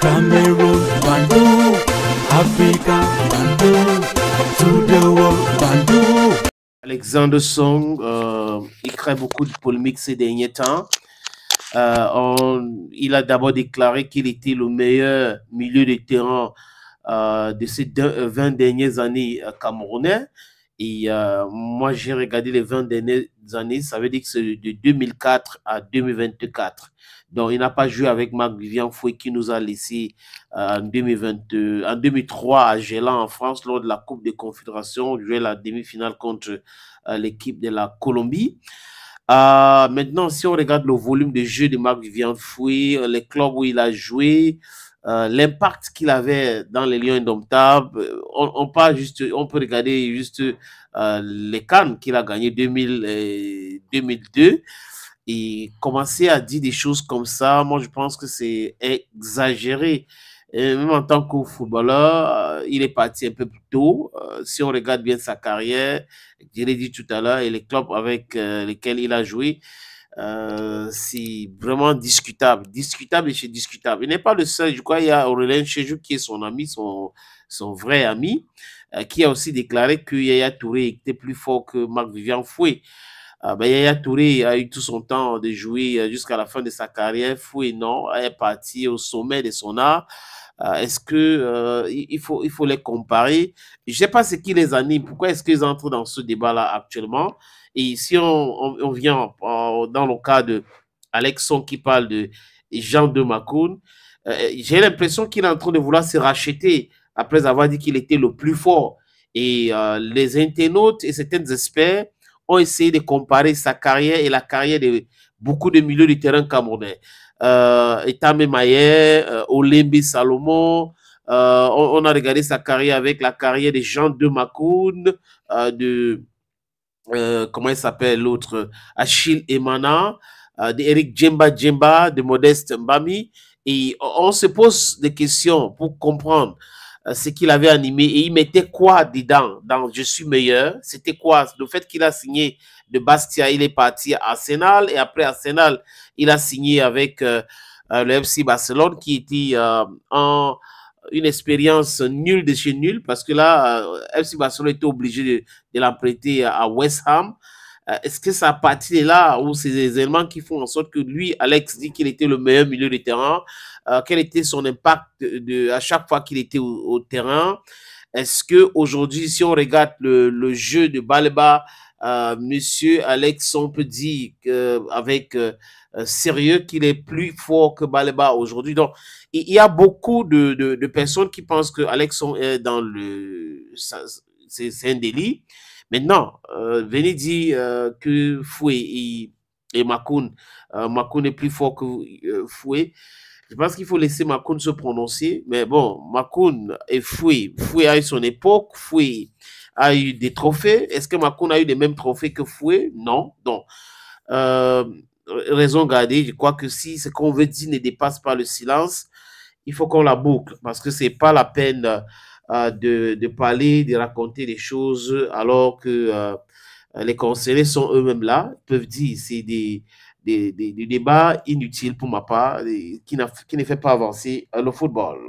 Cameroon, Bandou, Africa, Bandou, to the world, Bandou. Alexander Song, il crée beaucoup de polémiques ces derniers temps. Il a d'abord déclaré qu'il était le meilleur milieu de terrain de ces 20 dernières années camerounais. Et moi, j'ai regardé les 20 dernières années, ça veut dire que c'est de 2004 à 2024. Donc, il n'a pas joué avec Marc-Vivien Foé qui nous a laissé en 2003 à Gélan en France lors de la Coupe des Confédérations, jouer la demi-finale contre l'équipe de la Colombie. Maintenant, si on regarde le volume de jeu de Marc-Vivien Foé, les clubs où il a joué, l'impact qu'il avait dans les Lions indomptables, on peut regarder juste les CAN qu'il a gagné 2002 et commencer à dire des choses comme ça. Moi, je pense que c'est exagéré. Et même en tant que footballeur, il est parti un peu plus tôt. Si on regarde bien sa carrière, je l'ai dit tout à l'heure, et les clubs avec lesquels il a joué, c'est vraiment discutable. Discutable et c'est discutable. Il n'est pas le seul. Je crois qu'il y a Aurélien Chejou qui est son ami, son vrai ami, qui a aussi déclaré que Yaya Touré était plus fort que Marc-Vivien Foé. Yaya Touré a eu tout son temps de jouer jusqu'à la fin de sa carrière. Foé, non, est parti au sommet de son art. Est-ce que il faut les comparer? Je ne sais pas ce qui les anime. Pourquoi est-ce qu'ils entrent dans ce débat-là actuellement? Et si on vient dans le cas de Alexon qui parle de Jean de Makoun, j'ai l'impression qu'il est en train de vouloir se racheter après avoir dit qu'il était le plus fort. Et les internautes et certains experts ont essayé de comparer sa carrière et la carrière de beaucoup de milieux de terrain camerounais. Etame Mayer, Olembe Salomon, on a regardé sa carrière avec la carrière de Jean de Makoun, comment il s'appelle l'autre, Achille Emana, d'Eric Djemba, de Modeste Mbami. Et on se pose des questions pour comprendre ce qu'il avait animé et il mettait quoi dedans dans Je suis meilleur. C'était quoi? Le fait qu'il a signé de Bastia, il est parti à Arsenal et après Arsenal, il a signé avec le FC Barcelone qui était une expérience nulle de chez nul parce que là, FC Barcelone était obligé de l'emprunter à West Ham. Est-ce que ça partit de là ou c'est des éléments qui font en sorte que lui, Alex, dit qu'il était le meilleur milieu de terrain? Quel était son impact à chaque fois qu'il était au terrain? Est-ce qu'aujourd'hui, si on regarde le jeu de Baleba, monsieur Alex, on peut dire avec sérieux qu'il est plus fort que Baleba aujourd'hui? Donc, il y a beaucoup de personnes qui pensent que Alexon est dans le... C'est un délit. Maintenant, venez dire que Foué et Makoun, Makoun est plus fort que Foué. Je pense qu'il faut laisser Makoun se prononcer. Mais bon, Makoun et Foué. Foué a eu son époque. Foué a eu des trophées. Est-ce que Makoun a eu les mêmes trophées que Foué? Non. Donc, raison gardée, je crois que si ce qu'on veut dire ne dépasse pas le silence, il faut qu'on la boucle. Parce que ce n'est pas la peine de parler, de raconter des choses alors que les concernés sont eux-mêmes là, ils peuvent dire c'est des débats inutiles pour ma part qui ne fait pas avancer le football.